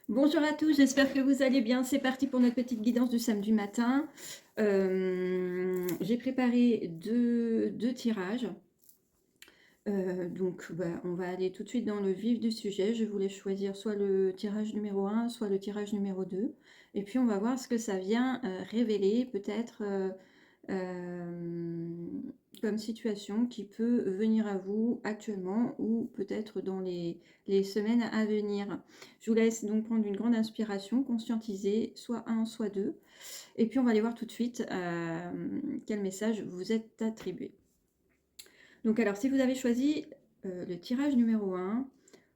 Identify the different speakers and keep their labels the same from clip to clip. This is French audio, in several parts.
Speaker 1: Bonjour à tous, j'espère que vous allez bien. C'est parti pour notre petite guidance du samedi matin. J'ai préparé deux tirages. On va aller tout de suite dans le vif du sujet. Je voulais choisir soit le tirage numéro 1, soit le tirage numéro 2. Et puis on va voir ce que ça vient révéler, peut-être comme situation qui peut venir à vous actuellement ou peut-être dans les semaines à venir. Je vous laisse donc prendre une grande inspiration, conscientiser soit un, soit deux. Et puis on va aller voir tout de suite quel message vous est attribué. Donc alors, si vous avez choisi le tirage numéro 1,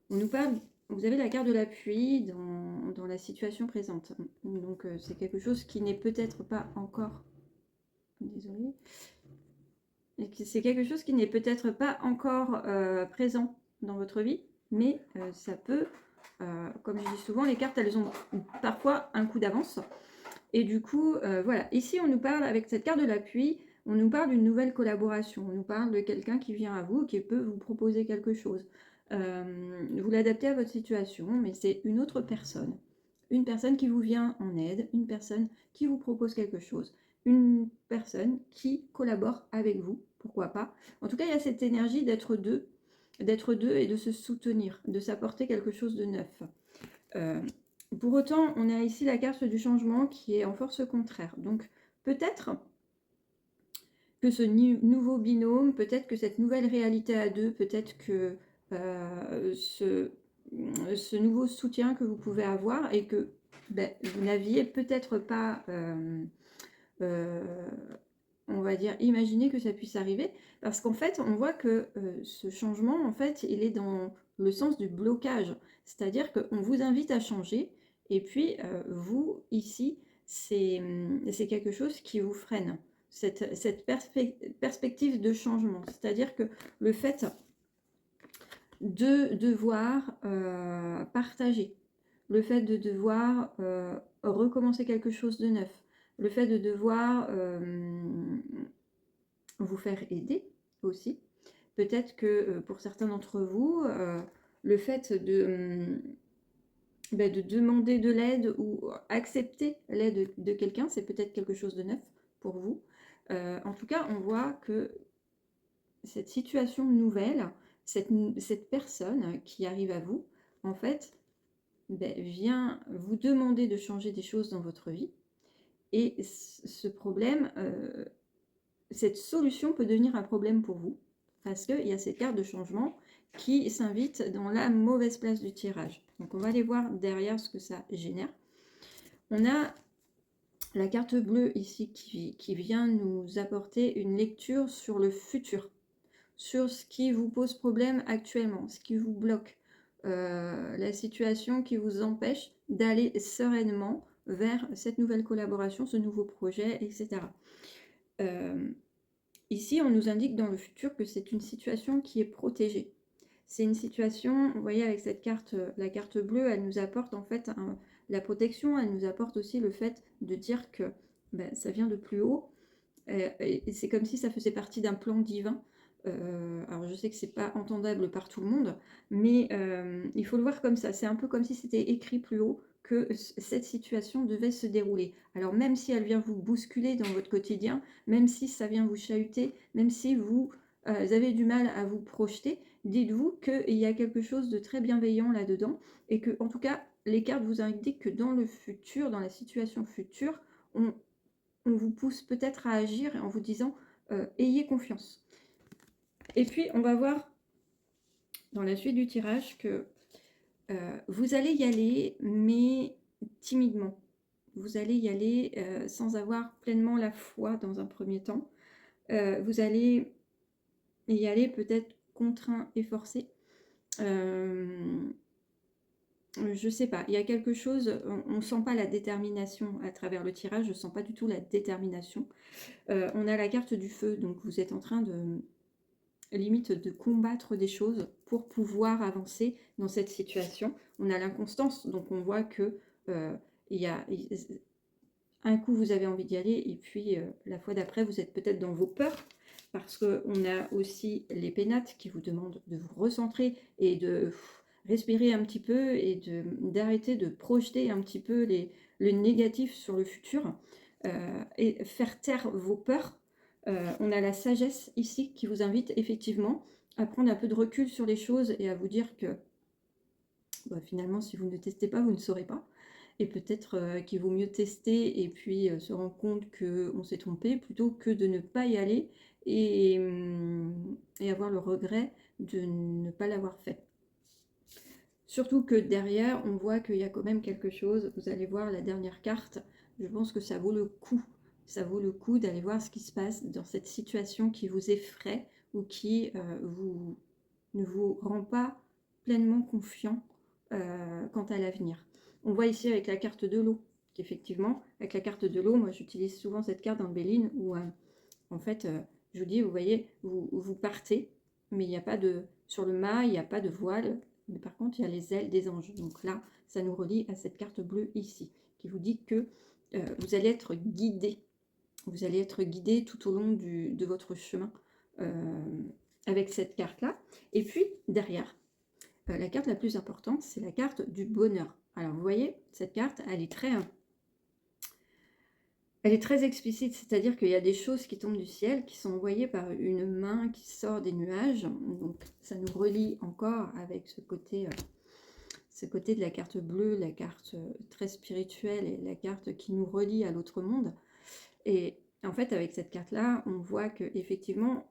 Speaker 1: on nous parle, vous avez la carte de l'appui dans la situation présente. Donc c'est quelque chose qui n'est peut-être pas encore... Désolée. C'est quelque chose qui n'est peut-être pas encore présent dans votre vie, mais ça peut, comme je dis souvent, les cartes, elles ont parfois un coup d'avance. Et du coup, voilà, ici on nous parle, avec cette carte de l'appui, on nous parle d'une nouvelle collaboration, on nous parle de quelqu'un qui vient à vous, qui peut vous proposer quelque chose. Vous l'adaptez à votre situation, mais c'est une autre personne. Une personne qui vous vient en aide, une personne qui vous propose quelque chose, une personne qui collabore avec vous, pourquoi pas. En tout cas, il y a cette énergie d'être deux et de se soutenir, de s'apporter quelque chose de neuf. Pour autant, on a ici la carte du changement qui est en force contraire. Donc, peut-être que ce nouveau binôme, peut-être que cette nouvelle réalité à deux, peut-être que ce nouveau soutien que vous pouvez avoir et que vous n'aviez peut-être pas, on va dire, imaginé que ça puisse arriver. Parce qu'en fait, on voit que ce changement, en fait, il est dans le sens du blocage. C'est-à-dire qu'on vous invite à changer et puis vous, ici, c'est quelque chose qui vous freine. Cette perspective de changement. C'est-à-dire que le fait de devoir partager, le fait de devoir recommencer quelque chose de neuf, le fait de devoir vous faire aider aussi. Peut-être que pour certains d'entre vous, le fait de demander de l'aide ou accepter l'aide de quelqu'un, c'est peut-être quelque chose de neuf pour vous. En tout cas, on voit que cette situation nouvelle, cette personne qui arrive à vous, en fait, vient vous demander de changer des choses dans votre vie. Et ce problème, cette solution peut devenir un problème pour vous, parce qu'il y a cette carte de changement qui s'invite dans la mauvaise place du tirage. Donc on va aller voir derrière ce que ça génère. On a la carte bleue ici qui vient nous apporter une lecture sur le futur, sur ce qui vous pose problème actuellement, ce qui vous bloque, la situation qui vous empêche d'aller sereinement vers cette nouvelle collaboration, ce nouveau projet, etc. Ici, on nous indique dans le futur que c'est une situation qui est protégée. C'est une situation, vous voyez, avec cette carte, la carte bleue, elle nous apporte en fait la protection, elle nous apporte aussi le fait de dire que ça vient de plus haut, et c'est comme si ça faisait partie d'un plan divin. Alors je sais que c'est pas entendable par tout le monde, mais il faut le voir comme ça. C'est un peu comme si c'était écrit plus haut que cette situation devait se dérouler. Alors même si elle vient vous bousculer dans votre quotidien, même si ça vient vous chahuter, même si vous avez du mal à vous projeter, dites-vous qu'il y a quelque chose de très bienveillant là-dedans et que, en tout cas, les cartes vous indiquent que dans le futur, dans la situation future, on vous pousse peut-être à agir en vous disant ayez confiance. Et puis, on va voir dans la suite du tirage que vous allez y aller, mais timidement. Vous allez y aller sans avoir pleinement la foi dans un premier temps. Vous allez y aller peut-être contraint et forcé. Je sais pas, il y a quelque chose, on ne sent pas la détermination à travers le tirage, je ne sens pas du tout la détermination. On a la carte du feu, donc vous êtes en train de limite de combattre des choses pour pouvoir avancer dans cette situation. On a l'inconstance, donc on voit que il y a un coup vous avez envie d'y aller et puis la fois d'après vous êtes peut-être dans vos peurs, parce qu'on a aussi les pénates qui vous demandent de vous recentrer et de respirer un petit peu et d'arrêter de projeter un petit peu le négatif sur le futur et faire taire vos peurs. On a la sagesse ici qui vous invite effectivement à prendre un peu de recul sur les choses et à vous dire que bah, finalement, si vous ne testez pas, vous ne saurez pas. Et peut-être qu'il vaut mieux tester et puis se rendre compte qu'on s'est trompé plutôt que de ne pas y aller et avoir le regret de ne pas l'avoir fait. Surtout que derrière, on voit qu'il y a quand même quelque chose. Vous allez voir la dernière carte. Je pense que ça vaut le coup. Ça vaut le coup d'aller voir ce qui se passe dans cette situation qui vous effraie ou qui ne vous rend pas pleinement confiant quant à l'avenir. On voit ici avec la carte de l'eau, qu'effectivement, avec la carte de l'eau, moi j'utilise souvent cette carte dans le Béline où en fait, je vous dis, vous voyez, vous partez, mais il n'y a pas de, sur le mât, il n'y a pas de voile, mais par contre, il y a les ailes des anges. Donc là, ça nous relie à cette carte bleue ici, qui vous dit que vous allez être guidé. Vous allez être guidé tout au long de votre chemin avec cette carte-là. Et puis, derrière, la carte la plus importante, c'est la carte du bonheur. Alors, vous voyez, cette carte, elle est très explicite, c'est-à-dire qu'il y a des choses qui tombent du ciel, qui sont envoyées par une main qui sort des nuages. Donc ça nous relie encore avec ce côté de la carte bleue, la carte très spirituelle et la carte qui nous relie à l'autre monde. Et en fait, avec cette carte-là, on voit que effectivement,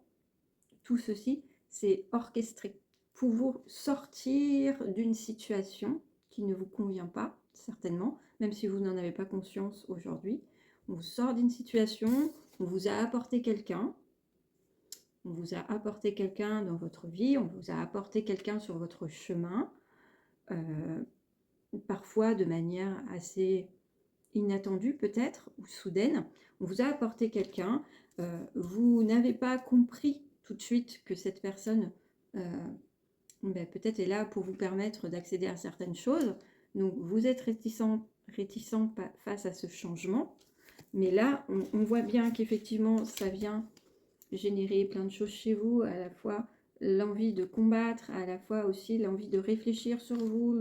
Speaker 1: tout ceci, c'est orchestré pour vous sortir d'une situation qui ne vous convient pas, certainement, même si vous n'en avez pas conscience aujourd'hui. On vous sort d'une situation, on vous a apporté quelqu'un, on vous a apporté quelqu'un dans votre vie, on vous a apporté quelqu'un sur votre chemin, parfois de manière assez inattendue peut-être, ou soudaine. On vous a apporté quelqu'un, vous n'avez pas compris tout de suite que cette personne peut-être est là pour vous permettre d'accéder à certaines choses. Donc vous êtes réticent face à ce changement. Mais là, on voit bien qu'effectivement, ça vient générer plein de choses chez vous, à la fois l'envie de combattre, à la fois aussi l'envie de réfléchir sur vous,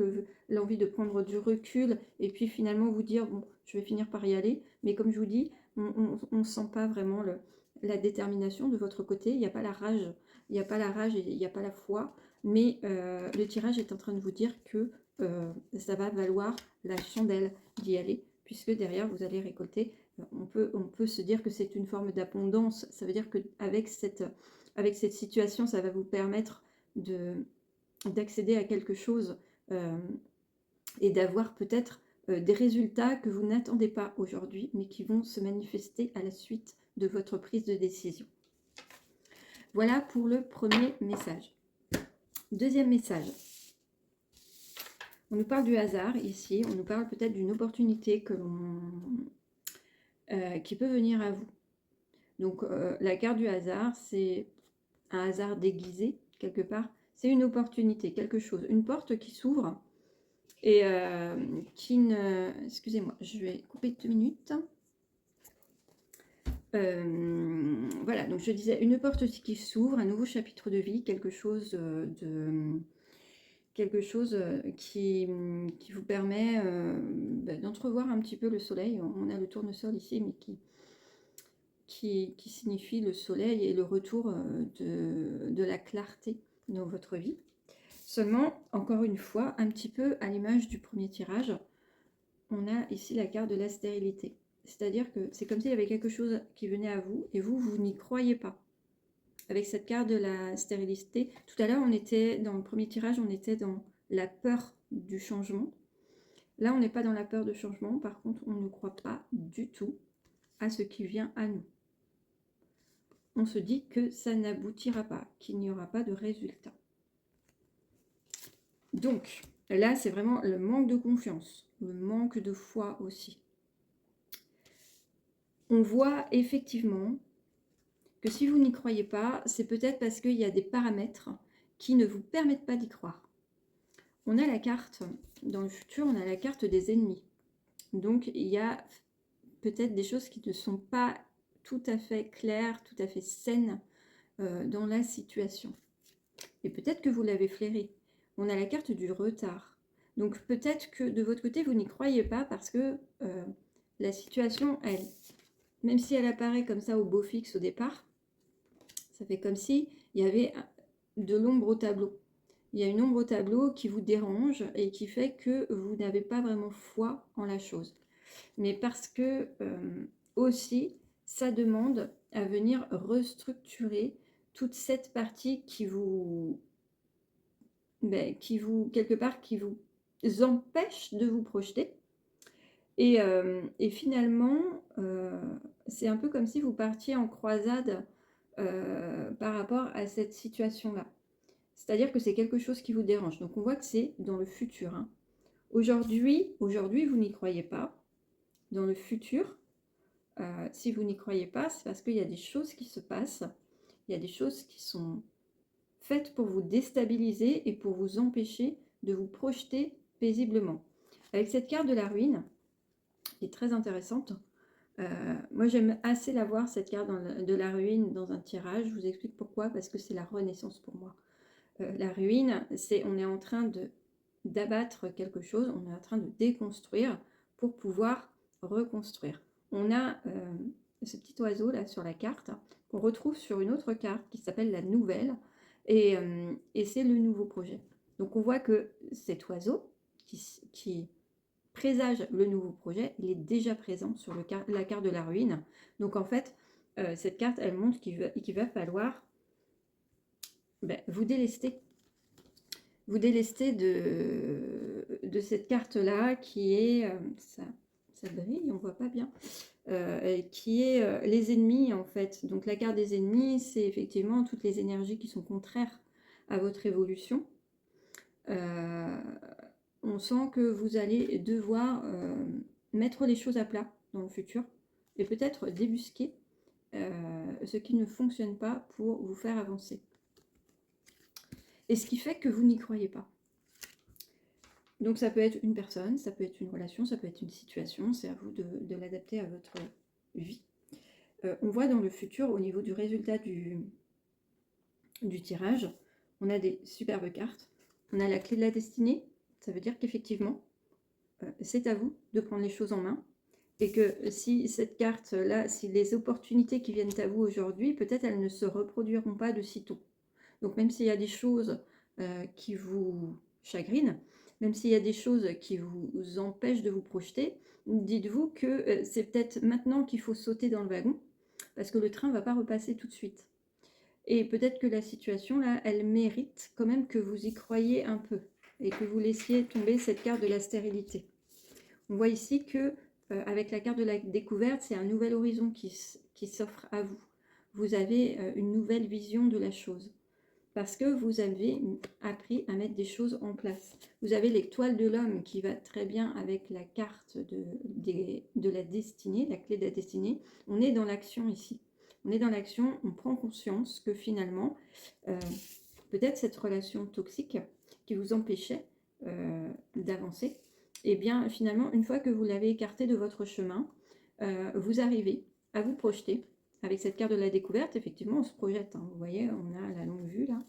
Speaker 1: l'envie de prendre du recul, et puis finalement vous dire, bon, je vais finir par y aller. Mais comme je vous dis, on ne sent pas vraiment la détermination de votre côté, il n'y a pas la rage, il n'y a pas la rage et il n'y a pas la foi, mais le tirage est en train de vous dire que ça va valoir la chandelle d'y aller, puisque derrière vous allez récolter. On peut se dire que c'est une forme d'abondance. Ça veut dire qu'avec cette situation, ça va vous permettre d'accéder à quelque chose et d'avoir peut-être des résultats que vous n'attendez pas aujourd'hui, mais qui vont se manifester à la suite de votre prise de décision. Voilà pour le premier message. Deuxième message. On nous parle du hasard ici, on nous parle peut-être d'une opportunité qui peut venir à vous. Donc la carte du hasard, c'est un hasard déguisé quelque part. C'est une opportunité, quelque chose, une porte qui s'ouvre et qui ne... Excusez-moi, je vais couper 2 minutes. Voilà, donc je disais une porte qui s'ouvre, un nouveau chapitre de vie, quelque chose qui vous permet d'entrevoir un petit peu le soleil. On a le tournesol ici, mais qui signifie le soleil et le retour de la clarté dans votre vie. Seulement, encore une fois, un petit peu à l'image du premier tirage, on a ici la carte de la stérilité. C'est-à-dire que c'est comme s'il y avait quelque chose qui venait à vous et vous n'y croyez pas. Avec cette carte de la stérilité, tout à l'heure, dans le premier tirage, on était dans la peur du changement. Là, on n'est pas dans la peur du changement. Par contre, on ne croit pas du tout à ce qui vient à nous. On se dit que ça n'aboutira pas, qu'il n'y aura pas de résultat. Donc, là, c'est vraiment le manque de confiance, le manque de foi aussi. On voit effectivement que si vous n'y croyez pas, c'est peut-être parce qu'il y a des paramètres qui ne vous permettent pas d'y croire. On a la carte, dans le futur, on a la carte des ennemis. Donc, il y a peut-être des choses qui ne sont pas tout à fait claires, tout à fait saines dans la situation. Et peut-être que vous l'avez flairé. on a la carte du retard. Donc peut-être que de votre côté, vous n'y croyez pas parce que la situation, elle, même si elle apparaît comme ça au beau fixe au départ, ça fait comme si il y avait de l'ombre au tableau. Il y a une ombre au tableau qui vous dérange et qui fait que vous n'avez pas vraiment foi en la chose. Mais parce que aussi, ça demande à venir restructurer toute cette partie quelque part, qui vous empêche de vous projeter. Et finalement, c'est un peu comme si vous partiez en croisade par rapport à cette situation-là. C'est-à-dire que c'est quelque chose qui vous dérange. Donc on voit que c'est dans le futur, hein. Aujourd'hui, vous n'y croyez pas. Dans le futur, si vous n'y croyez pas, c'est parce qu'il y a des choses qui se passent. Il y a des choses qui sont faites pour vous déstabiliser et pour vous empêcher de vous projeter paisiblement. Avec cette carte de la ruine, qui est très intéressante, moi j'aime assez la voir, cette carte de la ruine, dans un tirage. Je vous explique pourquoi, parce que c'est la renaissance pour moi. La ruine, c'est on est en train d'abattre quelque chose, on est en train de déconstruire pour pouvoir reconstruire. On a ce petit oiseau là sur la carte qu'on retrouve sur une autre carte qui s'appelle la nouvelle, et c'est le nouveau projet. Donc on voit que cet oiseau qui présage le nouveau projet, il est déjà présent sur la carte de la ruine. Donc en fait, cette carte, elle montre qu'il va falloir vous délester. Vous délester de cette carte-là qui est, ça brille, on ne voit pas bien, qui est les ennemis en fait. Donc la carte des ennemis, c'est effectivement toutes les énergies qui sont contraires à votre évolution. On sent que vous allez devoir mettre les choses à plat dans le futur et peut-être débusquer ce qui ne fonctionne pas pour vous faire avancer. Et ce qui fait que vous n'y croyez pas. Donc ça peut être une personne, ça peut être une relation, ça peut être une situation, c'est à vous de l'adapter à votre vie. On voit dans le futur, au niveau du résultat du tirage, on a des superbes cartes. On a la clé de la destinée, ça veut dire qu'effectivement, c'est à vous de prendre les choses en main. Et que si cette carte-là, si les opportunités qui viennent à vous aujourd'hui, peut-être elles ne se reproduiront pas de sitôt. Donc même s'il y a des choses qui vous chagrinent, même s'il y a des choses qui vous empêchent de vous projeter, dites-vous que c'est peut-être maintenant qu'il faut sauter dans le wagon, parce que le train ne va pas repasser tout de suite. Et peut-être que la situation, là, elle mérite quand même que vous y croyiez un peu, et que vous laissiez tomber cette carte de la stérilité. On voit ici que, avec la carte de la découverte, c'est un nouvel horizon qui s'offre à vous. Vous avez une nouvelle vision de la chose. Parce que vous avez appris à mettre des choses en place. Vous avez l'étoile de l'homme qui va très bien avec la carte de la destinée, la clé de la destinée. On est dans l'action ici. On est dans l'action, on prend conscience que finalement, peut-être cette relation toxique qui vous empêchait d'avancer, et bien finalement, une fois que vous l'avez écartée de votre chemin, vous arrivez à vous projeter. Avec cette carte de la découverte, effectivement, on se projette. Hein. Vous voyez, on a la longue vue là.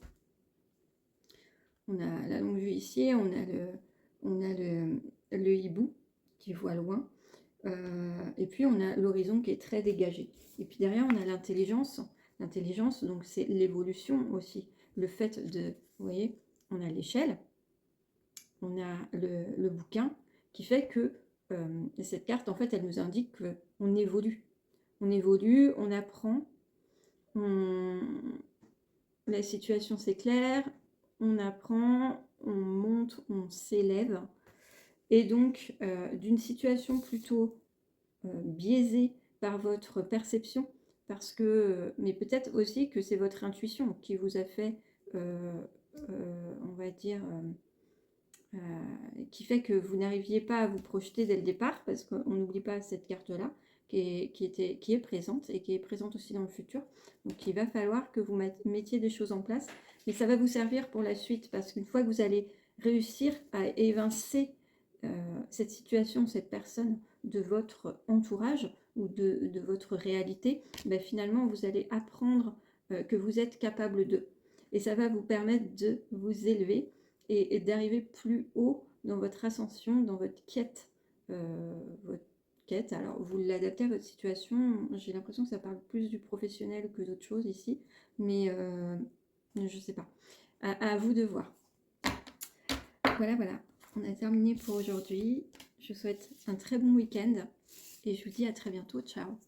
Speaker 1: On a la longue vue ici, on a le hibou qui voit loin. Et puis on a l'horizon qui est très dégagé. Et puis derrière, on a l'intelligence. L'intelligence, donc c'est l'évolution aussi. Le fait de, vous voyez, on a l'échelle, on a le bouquin, qui fait que cette carte, en fait, elle nous indique qu'on évolue. On évolue, on apprend, la situation c'est clair, on apprend, on monte, on s'élève. Et donc, d'une situation plutôt biaisée par votre perception, parce que, mais peut-être aussi que c'est votre intuition qui vous a fait, on va dire, qui fait que vous n'arriviez pas à vous projeter dès le départ, parce qu'on n'oublie pas cette carte-là, qui est présente et qui est présente aussi dans le futur. Donc il va falloir que vous mettiez des choses en place, mais ça va vous servir pour la suite, parce qu'une fois que vous allez réussir à évincer cette situation, cette personne de votre entourage ou de votre réalité, ben finalement vous allez apprendre que vous êtes capable d'eux. Et ça va vous permettre de vous élever et d'arriver plus haut dans votre ascension, dans votre quête. Votre quête. Alors, vous l'adaptez à votre situation. J'ai l'impression que ça parle plus du professionnel que d'autres choses ici, mais je sais pas. À vous de voir. Voilà, voilà. On a terminé pour aujourd'hui. Je vous souhaite un très bon week-end et je vous dis à très bientôt. Ciao.